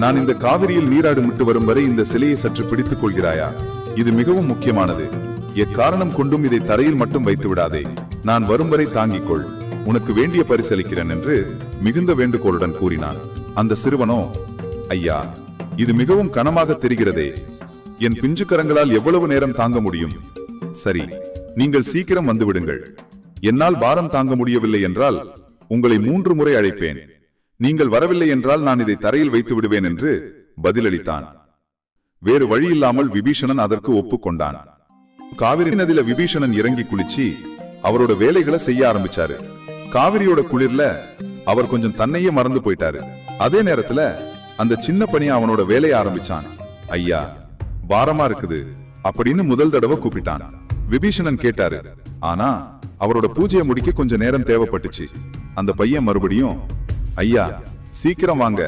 நான் இந்த காவிரியில் நீராடுமிட்டு வரும் வரை இந்த சிலையை சற்று பிடித்துக் கொள்கிறாயா? இது மிகவும் முக்கியமானது. எக்காரணம் கொண்டும் இதை தரையில் மட்டும் வைத்து விடாதே. நான் வரும் வரை தாங்கிக் கொள். உனக்கு வேண்டிய பரிசளிக்கிறேன் என்று மிகுந்த வேண்டுகோளுடன் கூறினான். அந்த சிறுவனோ, ஐயா, இது மிகவும் கனமாக தெரிகிறதே. என் பிஞ்சு கரங்களால் எவ்வளவு நேரம் தாங்க முடியும்? சரி, நீங்கள் சீக்கிரம் வந்து விடுங்கள். என்னால் பாரம் தாங்க முடியவில்லை என்றால் உங்களை 3 முறை அழைப்பேன். நீங்கள் வரவில்லை என்றால் நான் இதை தரையில் வைத்து விடுவேன் என்று பதிலளித்தான். வேறு வழியில்லாமல் விபீஷணன் அதற்கு ஒப்புக்கொண்டான். காவிரி நதியில விபீஷணன் இறங்கி குளிச்சு அவரோட வேலைகளை செய்ய ஆரம்பிச்சாரு. காவிரியோட குளிர்ல அவர் கொஞ்சம் தன்னையே மறந்து போயிட்டாரு. அதே நேரத்துல அந்த சின்ன பையன் அவனோட வேலையை ஆரம்பிச்சான். ஐயா, பாரமா இருக்குது அப்படின்னு முதல் தடவை கூப்பிட்டான். விபீஷணன் கேட்டாரு. ஆனா அவரோட பூஜையை முடிக்க கொஞ்சம் நேரம் தேவைப்பட்டுச்சு. அந்த பையன் மறுபடியும், ஐயா, சீக்கிரம் வாங்க,